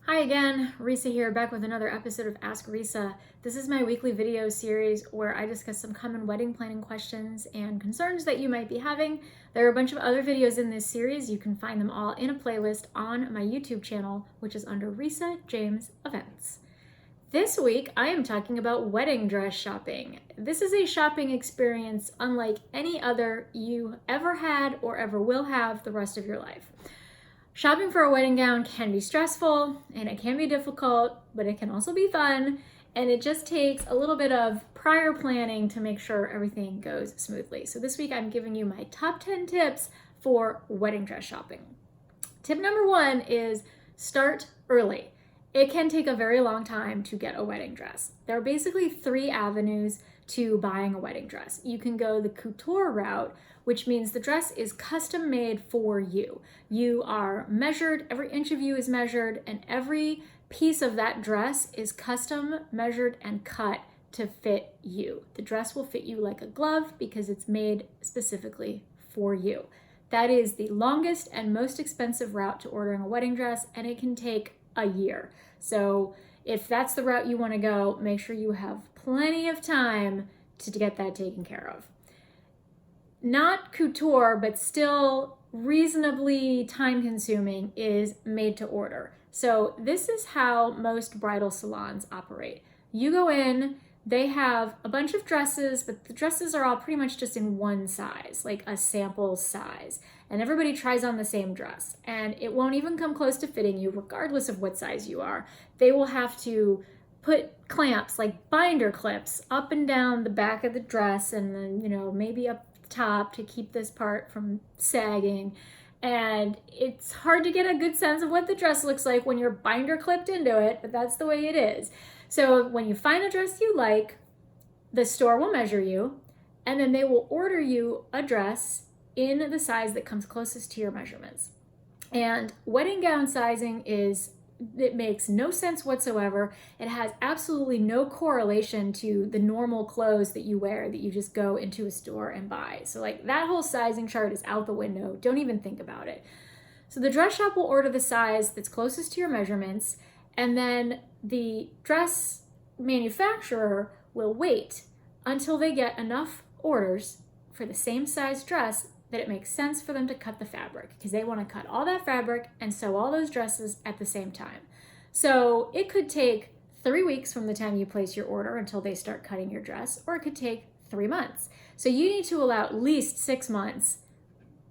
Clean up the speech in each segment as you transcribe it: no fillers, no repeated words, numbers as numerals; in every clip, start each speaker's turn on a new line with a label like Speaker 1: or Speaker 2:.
Speaker 1: Hi again, Risa here, back with another episode of Ask Risa. This is my weekly video series where I discuss some common wedding planning questions and concerns that you might be having. There are a bunch of other videos in this series. You can find them all in a playlist on my YouTube channel, which is under Risa James Events. This week, I am talking about wedding dress shopping. This is a shopping experience unlike any other you ever had or ever will have the rest of your life. Shopping for a wedding gown can be stressful and it can be difficult, but it can also be fun. And it just takes a little bit of prior planning to make sure everything goes smoothly. So this week I'm giving you my top 10 tips for wedding dress shopping. Tip number 1 is start early. It can take a very long time to get a wedding dress. There are basically 3 avenues to buying a wedding dress. You can go the couture route, which means the dress is custom made for you. You are measured, every inch of you is measured, and every piece of that dress is custom measured and cut to fit you. The dress will fit you like a glove because it's made specifically for you. That is the longest and most expensive route to ordering a wedding dress, and it can take a year. So if that's the route you want to go, make sure you have plenty of time to get that taken care of. Not couture, but still reasonably time consuming is made to order. So this is how most bridal salons operate. You go in, they have a bunch of dresses, but the dresses are all pretty much just in one size, like a sample size. And everybody tries on the same dress. And it won't even come close to fitting you, regardless of what size you are. They will have to put clamps, like binder clips, up and down the back of the dress, and then, maybe up the top to keep this part from sagging. And it's hard to get a good sense of what the dress looks like when you're binder clipped into it, but that's the way it is. So when you find a dress you like, the store will measure you, and then they will order you a dress in the size that comes closest to your measurements. And wedding gown sizing it makes no sense whatsoever. It has absolutely no correlation to the normal clothes that you wear that you just go into a store and buy. So like that whole sizing chart is out the window. Don't even think about it. So the dress shop will order the size that's closest to your measurements, and then the dress manufacturer will wait until they get enough orders for the same size dress that it makes sense for them to cut the fabric, because they want to cut all that fabric and sew all those dresses at the same time. So it could take 3 weeks from the time you place your order until they start cutting your dress, or it could take 3 months. So you need to allow at least 6 months,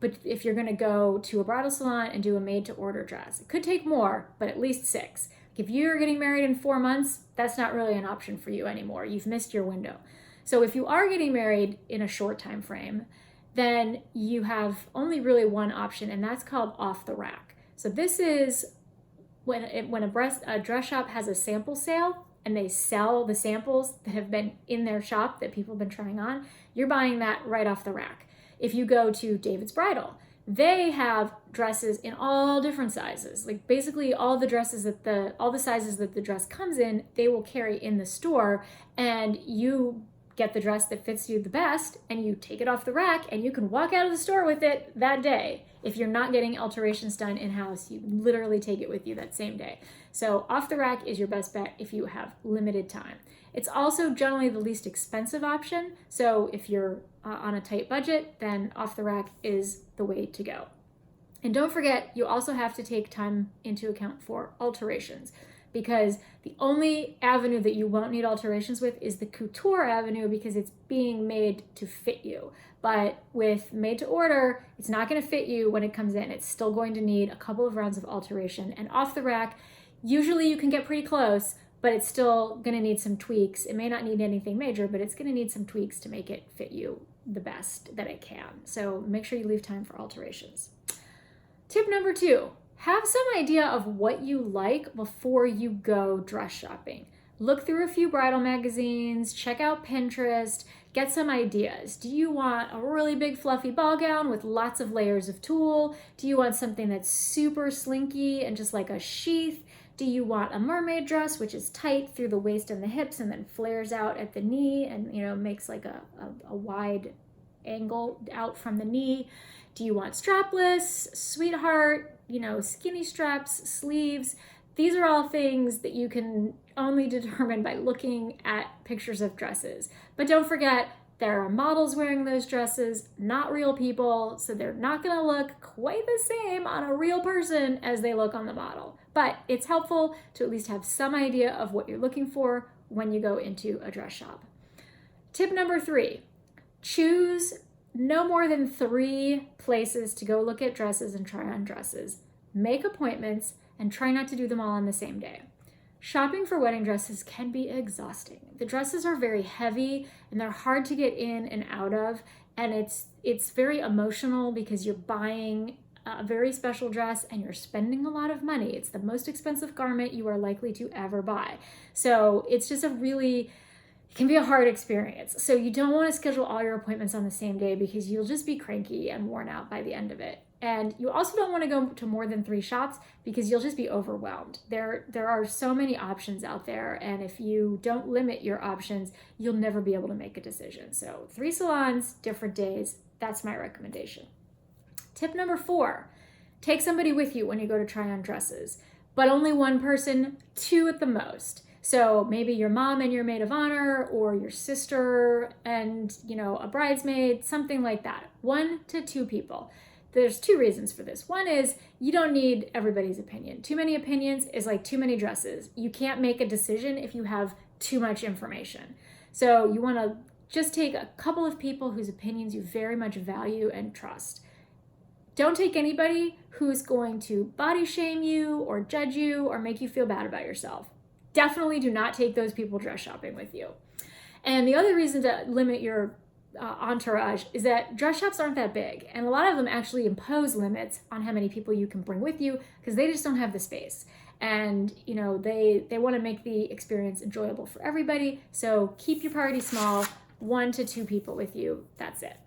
Speaker 1: but if you're going to go to a bridal salon and do a made-to-order dress. It could take more, but at least 6. If you're getting married in 4 months, that's not really an option for you anymore. You've missed your window. So if you are getting married in a short time frame, then you have only really one option, and that's called off the rack. So this is when a dress shop has a sample sale and they sell the samples that have been in their shop that people have been trying on, you're buying that right off the rack. If you go to David's Bridal, they have dresses in all different sizes. Like basically all the sizes that the dress comes in, they will carry in the store, and you get the dress that fits you the best and you take it off the rack and you can walk out of the store with it that day. If you're not getting alterations done in-house, you literally take it with you that same day. So off the rack is your best bet if you have limited time. It's also generally the least expensive option. So if you're on a tight budget, then off the rack is the way to go. And don't forget, you also have to take time into account for alterations, because the only avenue that you won't need alterations with is the couture avenue, because it's being made to fit you. But with made to order, it's not going to fit you when it comes in. It's still going to need a couple of rounds of alteration. And off the rack, usually you can get pretty close, but it's still going to need some tweaks. It may not need anything major, but it's going to need some tweaks to make it fit you the best that it can. So make sure you leave time for alterations. Tip number 2. Have some idea of what you like before you go dress shopping. Look through a few bridal magazines, check out Pinterest, get some ideas. Do you want a really big fluffy ball gown with lots of layers of tulle? Do you want something that's super slinky and just like a sheath? Do you want a mermaid dress, which is tight through the waist and the hips and then flares out at the knee and makes like a wide angle out from the knee? Do you want strapless, sweetheart, skinny straps, sleeves? these are all things that you can only determine by looking at pictures of dresses. But don't forget, there are models wearing those dresses, not real people, so they're not gonna look quite the same on a real person as they look on the model. But it's helpful to at least have some idea of what you're looking for when you go into a dress shop. Tip number 3, choose no more than 3 places to go look at dresses and try on dresses. Make appointments and try not to do them all on the same day. Shopping for wedding dresses can be exhausting. The dresses are very heavy and they're hard to get in and out of, and it's very emotional because you're buying a very special dress and you're spending a lot of money. It's the most expensive garment you are likely to ever buy. So it's just it can be a hard experience. So you don't want to schedule all your appointments on the same day because you'll just be cranky and worn out by the end of it. And you also don't want to go to more than 3 shops because you'll just be overwhelmed. There are so many options out there, and if you don't limit your options, you'll never be able to make a decision. So 3 salons, different days, that's my recommendation. Tip number 4, take somebody with you when you go to try on dresses, but only 1 person, 2 at the most. So maybe your mom and your maid of honor, or your sister and, a bridesmaid, something like that. 1 to 2 people. There's 2 reasons for this. One is you don't need everybody's opinion. Too many opinions is like too many dresses. You can't make a decision if you have too much information. So you want to just take a couple of people whose opinions you very much value and trust. Don't take anybody who's going to body shame you or judge you or make you feel bad about yourself. Definitely do not take those people dress shopping with you. And the other reason to limit your entourage is that dress shops aren't that big, and a lot of them actually impose limits on how many people you can bring with you because they just don't have the space. And they want to make the experience enjoyable for everybody, so keep your party small, 1 to 2 people with you, that's it.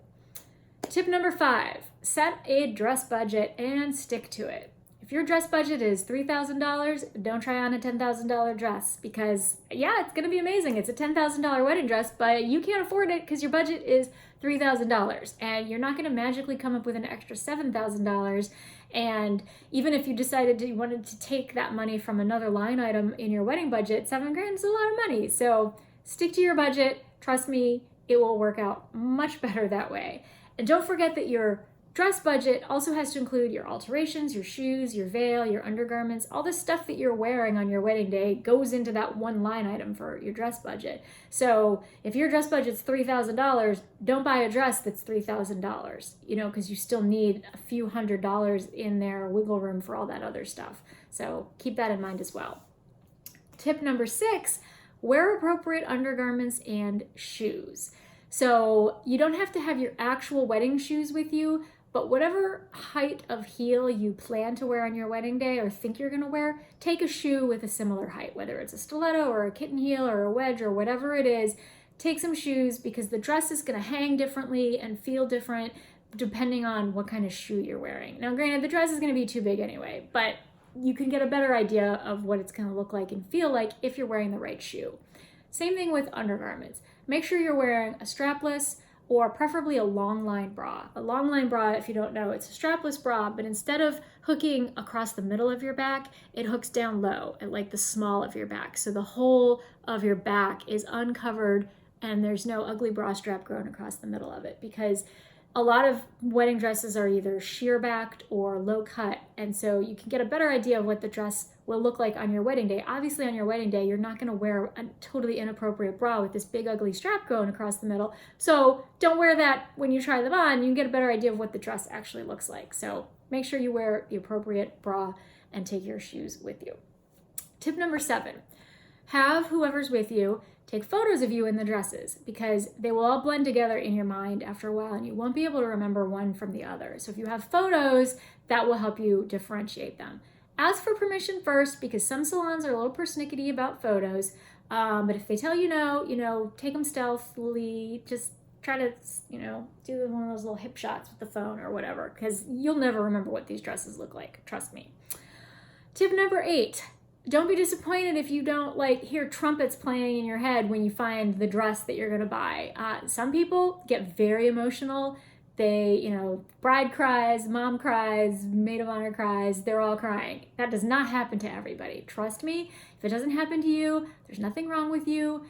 Speaker 1: Tip number 5, set a dress budget and stick to it. If your dress budget is $3,000, don't try on a $10,000 dress because, it's going to be amazing. It's a $10,000 wedding dress, but you can't afford it because your budget is $3,000, and you're not going to magically come up with an extra $7,000. And even if you decided you wanted to take that money from another line item in your wedding budget, $7,000 is a lot of money. So stick to your budget. Trust me, it will work out much better that way. And don't forget that your dress budget also has to include your alterations, your shoes, your veil, your undergarments. All the stuff that you're wearing on your wedding day goes into that one line item for your dress budget. So if your dress budget's $3,000, don't buy a dress that's $3,000, because you still need a few $100s in there, wiggle room for all that other stuff. So keep that in mind as well. Tip number 6, wear appropriate undergarments and shoes. So you don't have to have your actual wedding shoes with you, but whatever height of heel you plan to wear on your wedding day or think you're going to wear, take a shoe with a similar height, whether it's a stiletto or a kitten heel or a wedge or whatever it is. Take some shoes because the dress is going to hang differently and feel different depending on what kind of shoe you're wearing. Now, granted, the dress is going to be too big anyway, but you can get a better idea of what it's going to look like and feel like if you're wearing the right shoe. Same thing with undergarments. Make sure you're wearing a strapless or preferably a long line bra. A long line bra, if you don't know, it's a strapless bra, but instead of hooking across the middle of your back, it hooks down low at like the small of your back. So the whole of your back is uncovered and there's no ugly bra strap growing across the middle of it, because a lot of wedding dresses are either sheer backed or low cut, and so you can get a better idea of what the dress will look like on your wedding day. Obviously on your wedding day, you're not gonna wear a totally inappropriate bra with this big ugly strap going across the middle. So don't wear that when you try them on. You can get a better idea of what the dress actually looks like. So make sure you wear the appropriate bra and take your shoes with you. Tip number 7, have whoever's with you take photos of you in the dresses, because they will all blend together in your mind after a while and you won't be able to remember one from the other. So if you have photos, that will help you differentiate them. Ask for permission first, because some salons are a little persnickety about photos. But if they tell you no, take them stealthily. Just try to, do one of those little hip shots with the phone or whatever, because you'll never remember what these dresses look like. Trust me. Tip number 8. Don't be disappointed if you don't hear trumpets playing in your head when you find the dress that you're going to buy. Some people get very emotional. Bride cries, mom cries, maid of honor cries, they're all crying. That does not happen to everybody. Trust me, if it doesn't happen to you, there's nothing wrong with you.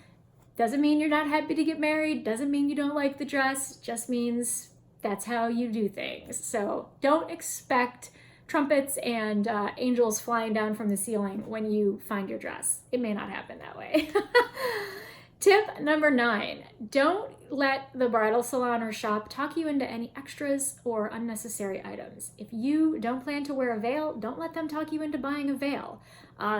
Speaker 1: Doesn't mean you're not happy to get married, doesn't mean you don't like the dress, just means that's how you do things. So don't expect trumpets and angels flying down from the ceiling when you find your dress. It may not happen that way. Tip number 9, don't let the bridal salon or shop talk you into any extras or unnecessary items. If you don't plan to wear a veil, don't let them talk you into buying a veil.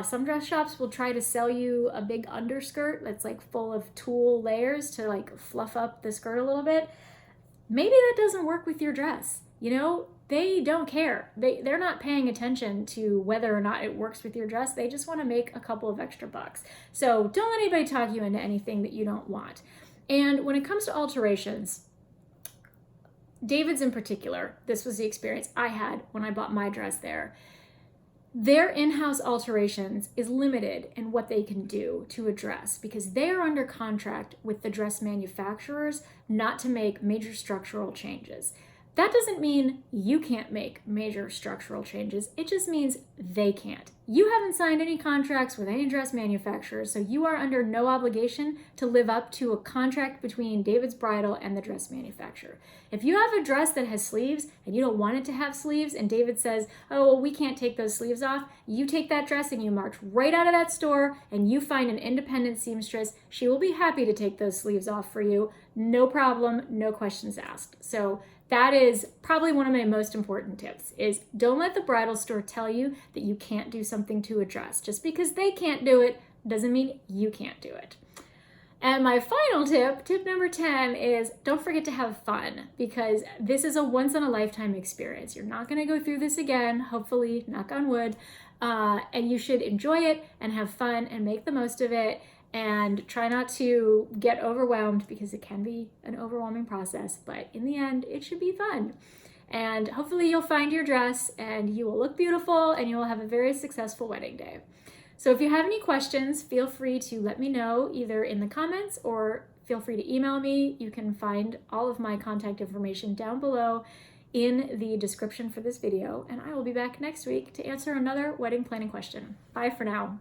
Speaker 1: Some dress shops will try to sell you a big underskirt that's like full of tulle layers to like fluff up the skirt a little bit. Maybe that doesn't work with your dress. They don't care. They're not paying attention to whether or not it works with your dress. They just want to make a couple of extra bucks. So don't let anybody talk you into anything that you don't want. And when it comes to alterations, David's in particular, this was the experience I had when I bought my dress there. Their in-house alterations is limited in what they can do to a dress because they are under contract with the dress manufacturers not to make major structural changes. That doesn't mean you can't make major structural changes. It just means they can't. You haven't signed any contracts with any dress manufacturers, so you are under no obligation to live up to a contract between David's Bridal and the dress manufacturer. If you have a dress that has sleeves and you don't want it to have sleeves and David says, oh, well, we can't take those sleeves off, you take that dress and you march right out of that store and you find an independent seamstress. She will be happy to take those sleeves off for you. No problem, no questions asked. So that is probably one of my most important tips is don't let the bridal store tell you that you can't do something to a dress. Just because they can't do it doesn't mean you can't do it. And my final tip number 10, is don't forget to have fun because this is a once in a lifetime experience. You're not going to go through this again, hopefully, knock on wood, and you should enjoy it and have fun and make the most of it. And try not to get overwhelmed because it can be an overwhelming process, but in the end, it should be fun. And hopefully you'll find your dress and you will look beautiful and you will have a very successful wedding day. So if you have any questions, feel free to let me know either in the comments or feel free to email me. You can find all of my contact information down below in the description for this video, and I will be back next week to answer another wedding planning question. Bye for now.